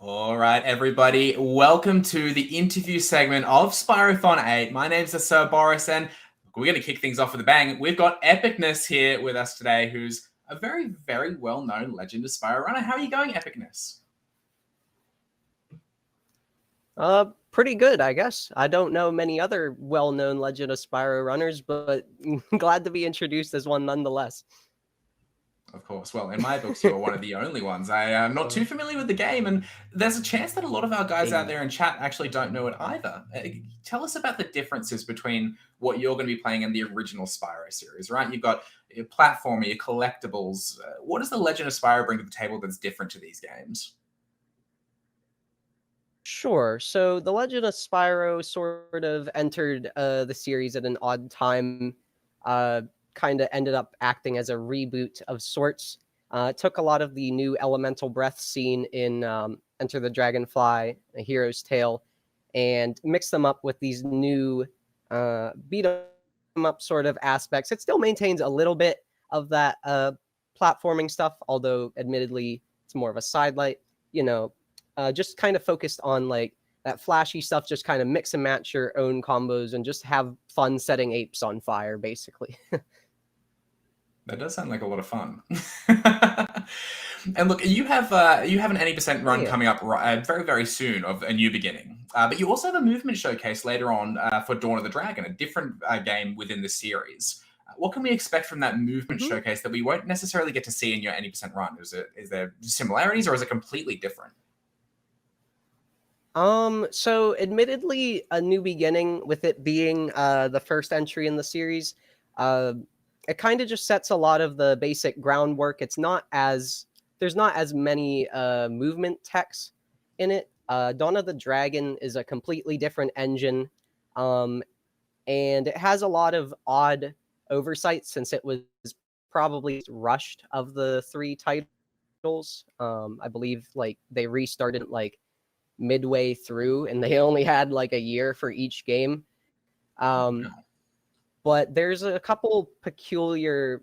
All right, everybody, welcome to the interview segment of Spyrothon 8. My name's SirBorris, and we're going to kick things off with a bang. We've got EpicNess here with us today, who's a very, very well-known Legend of Spyro runner. How are you going, EpicNess? Pretty good, I guess. I don't know many other well-known Legend of Spyro runners, but glad to be introduced as one nonetheless. Of course. Well, in my books, you're one of the only ones. I am not too familiar with the game, and there's a chance that a lot of our guys out there in chat actually don't know it either. Tell us about the differences between what you're going to be playing in the original Spyro series, right? You've got your platformer, your collectibles. What does the Legend of Spyro bring to the table that's different to these games? Sure. So the Legend of Spyro sort of entered the series at an odd time. Kind of ended up acting as a reboot of sorts. It took a lot of the new elemental breath scene in Enter the Dragonfly, A Hero's Tale, and mixed them up with these new beat 'em up sort of aspects. It still maintains a little bit of that platforming stuff, although admittedly it's more of a sidelight. Just kind of focused on like that flashy stuff. Just kind of mix and match your own combos and just have fun setting apes on fire, basically. That does sound like a lot of fun. And look, you have an 80% run coming up very, very soon of A New Beginning. But you also have a movement showcase later on for Dawn of the Dragon, a different game within the series. What can we expect from that movement showcase that we won't necessarily get to see in your 80% run? Is there similarities or is it completely different? So admittedly, A New Beginning, with it being the first entry in the series, it kind of just sets a lot of the basic groundwork. There's not as many movement techs in it. Dawn of the Dragon is a completely different engine, and it has a lot of odd oversight since it was probably rushed of the three titles. I believe like they restarted like midway through, and they only had like a year for each game. But there's a couple peculiar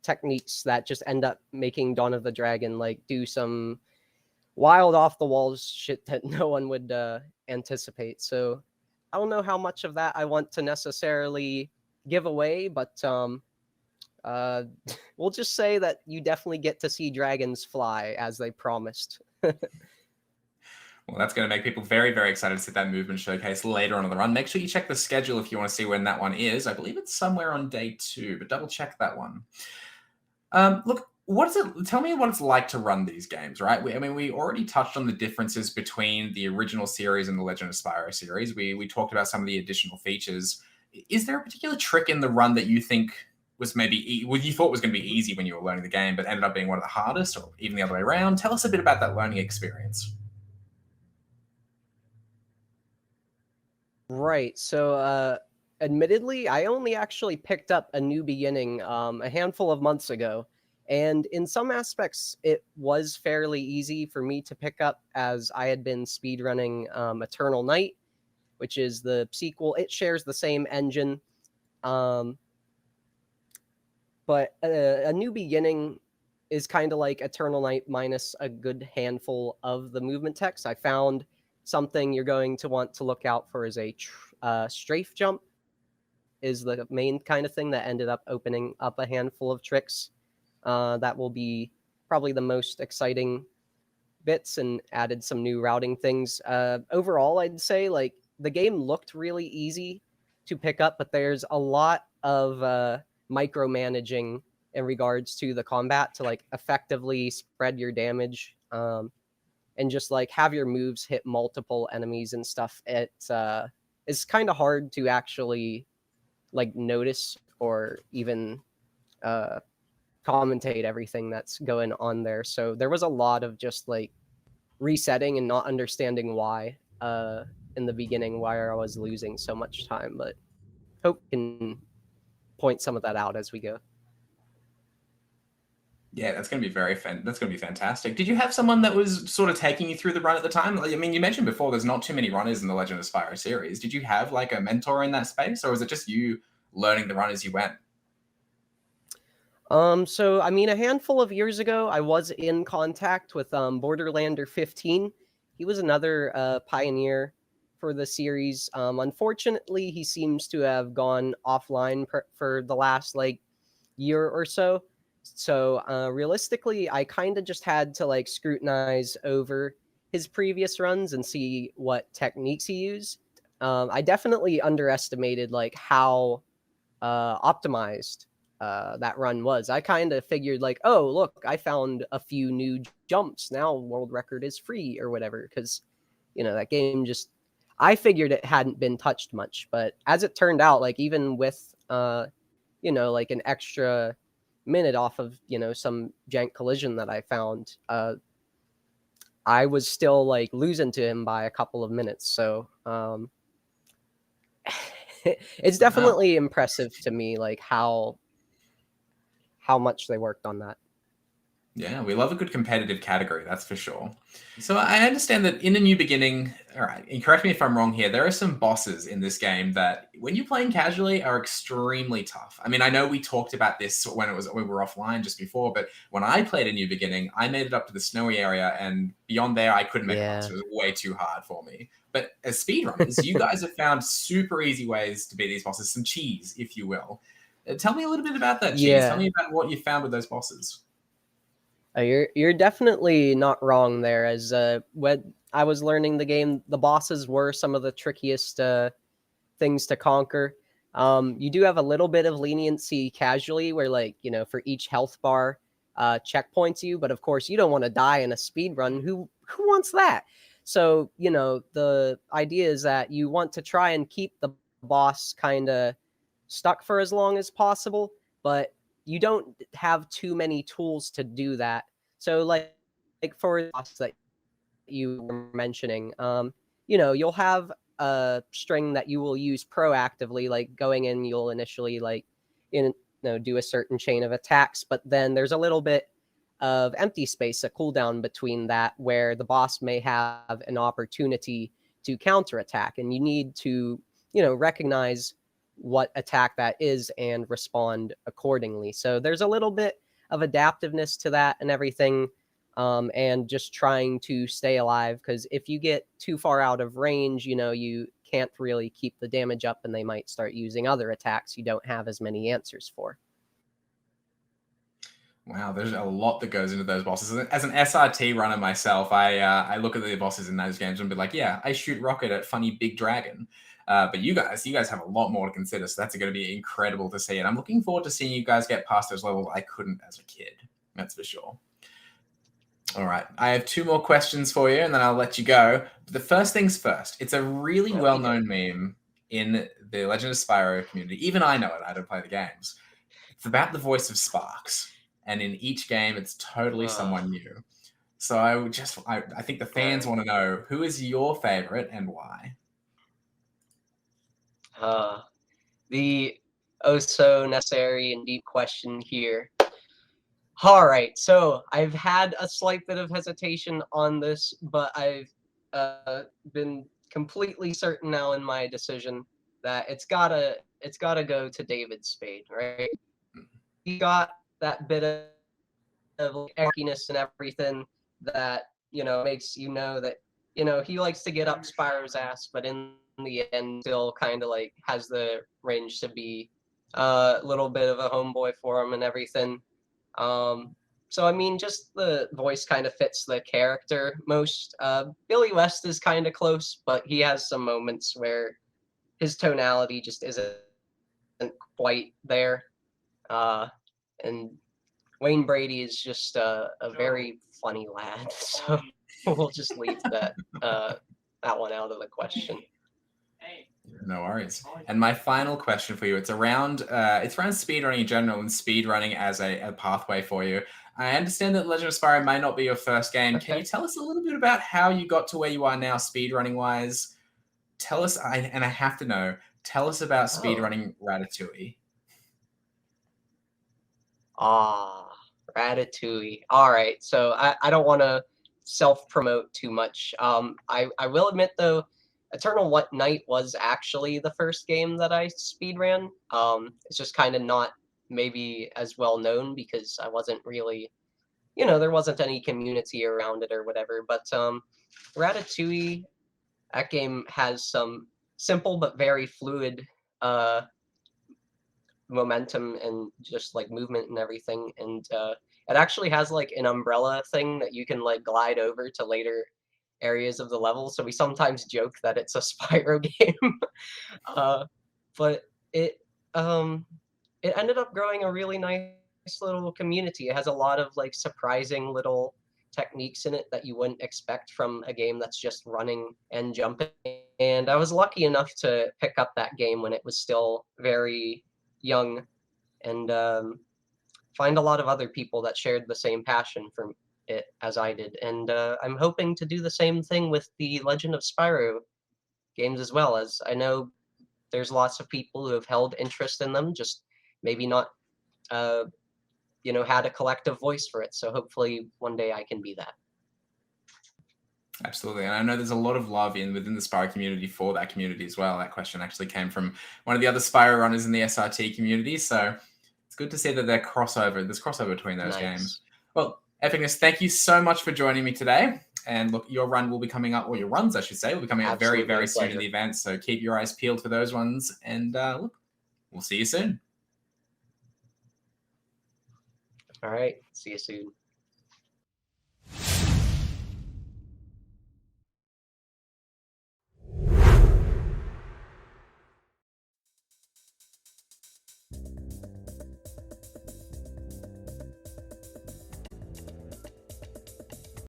techniques that just end up making Dawn of the Dragon like do some wild off the walls shit that no one would anticipate. So I don't know how much of that I want to necessarily give away, but we'll just say that you definitely get to see dragons fly as they promised. Well, that's going to make people very, very excited to see that movement showcase later on in the run. Make sure you check the schedule if you want to see when that one is. I believe it's somewhere on day 2, but double check that one. Look, tell me what it's like to run these games, right? We already touched on the differences between the original series and the Legend of Spyro series. We talked about some of the additional features. Is there a particular trick in the run that you think was maybe you thought was going to be easy when you were learning the game, but ended up being one of the hardest, or even the other way around? Tell us a bit about that learning experience. Right. So, admittedly, I only actually picked up A New Beginning a handful of months ago. And in some aspects, it was fairly easy for me to pick up as I had been speedrunning Eternal Night, which is the sequel. It shares the same engine. But A New Beginning is kind of like Eternal Night minus a good handful of the movement text. I found something you're going to want to look out for is a strafe jump is the main kind of thing that ended up opening up a handful of tricks that will be probably the most exciting bits and added some new routing things. Overall, I'd say like the game looked really easy to pick up, but there's a lot of micromanaging in regards to the combat to like effectively spread your damage. And just like have your moves hit multiple enemies and stuff. It's kind of hard to actually like notice or even commentate everything that's going on there. So there was a lot of just like resetting and not understanding why in the beginning why I was losing so much time. But hope can point some of that out as we go. Yeah, that's going to be that's going to be fantastic. Did you have someone that was sort of taking you through the run at the time? I mean, you mentioned before there's not too many runners in the Legend of Spyro series. Did you have like a mentor in that space, or was it just you learning the run as you went? So I mean, a handful of years ago, I was in contact with Borderlander 15. he was another pioneer for the series. Unfortunately, he seems to have gone offline for the last like year or so. So realistically, I kind of just had to like scrutinize over his previous runs and see what techniques he used. I definitely underestimated like how optimized that run was. I kind of figured like, oh look, I found a few new jumps. Now world record is free or whatever. Because that game just, I figured it hadn't been touched much, but as it turned out, like even with like an extra minute off of some jank collision that I found, I was still like losing to him by a couple of minutes. So it's Wow. definitely impressive to me, like how much they worked on that. Yeah, we love a good competitive category, that's for sure. So I understand that in A New Beginning, all right, and correct me if I'm wrong here, there are some bosses in this game that, when you're playing casually, are extremely tough. I mean, I know we talked about this when we were offline just before, but when I played A New Beginning, I made it up to the snowy area, and beyond there, I couldn't make it past. Yeah. It was way too hard for me. But as speedrunners, you guys have found super easy ways to beat these bosses, some cheese, if you will. Tell me a little bit about that cheese. Tell Yeah. me about what you found with those bosses. You're definitely not wrong there. As when I was learning the game, the bosses were some of the trickiest things to conquer. You do have a little bit of leniency casually, where like for each health bar checkpoints you, but of course you don't want to die in a speed run. Who wants that? So the idea is that you want to try and keep the boss kind of stuck for as long as possible, but you don't have too many tools to do that. So like for the boss that you were mentioning, you'll have a string that you will use proactively, like going in, you'll initially like do a certain chain of attacks, but then there's a little bit of empty space, a cooldown between that, where the boss may have an opportunity to counterattack, and you need to recognize what attack that is and respond accordingly. So there's a little bit of adaptiveness to that and everything, and just trying to stay alive, because if you get too far out of range, you can't really keep the damage up, and they might start using other attacks you don't have as many answers for. Wow, there's a lot that goes into those bosses. As an SRT runner myself, I look at the bosses in those games and be like, yeah, I shoot rocket at funny big dragon. But you guys have a lot more to consider, so that's going to be incredible to see. And I'm looking forward to seeing you guys get past those levels I couldn't as a kid. That's for sure. All right, I have two more questions for you, and then I'll let you go. But the first things first, it's a really well-known meme in the Legend of Spyro community. Even I know it. I don't play the games. It's about the voice of Sparks. And in each game, it's totally someone new. So I think the fans want to know, who is your favorite and why? The oh so necessary and deep question here. All right, so I've had a slight bit of hesitation on this, but I've been completely certain now in my decision that it's gotta go to David Spade, right? He got that bit of eckiness and everything that makes that he likes to get up Spyro's ass, but in the end still kind of like has the range to be a little bit of a homeboy for him and everything. So I mean, just the voice kind of fits the character most. Billy West is kind of close, but he has some moments where his tonality just isn't quite there. And Wayne Brady is just a very funny lad, so we'll just leave that one out of the question. No worries. And my final question for you, it's around speedrunning in general and speedrunning as a pathway for you. I understand that Legend of Spyro may not be your first game. Okay. Can you tell us a little bit about how you got to where you are now speedrunning wise? Tell us, and I have to know, tell us about speedrunning Ratatouille. Ratatouille. All right, so I don't want to self-promote too much. I will admit though, Eternal What Night was actually the first game that I speedran. It's just kind of not maybe as well known because I wasn't really there wasn't any community around it or whatever. But Ratatouille, that game has some simple but very fluid momentum and just like movement and everything. And it actually has like an umbrella thing that you can like glide over to later areas of the level. So we sometimes joke that it's a Spyro game. But it ended up growing a really nice little community. It has a lot of like surprising little techniques in it that you wouldn't expect from a game that's just running and jumping. And I was lucky enough to pick up that game when it was still very young, and find a lot of other people that shared the same passion for it as I did. And I'm hoping to do the same thing with the Legend of Spyro games as well, as I know there's lots of people who have held interest in them, just maybe not had a collective voice for it. So hopefully one day I can be that. Absolutely. And I know there's a lot of love within the Spyro community for that community as well. That question actually came from one of the other Spyro runners in the SRT community. So it's good to see that there's crossover between those games. Well, EpicNess, thank you so much for joining me today. And look, your run will be coming up, or your runs, I should say, will be coming up very, very soon in the event. So keep your eyes peeled for those ones. And look, we'll see you soon. All right. See you soon.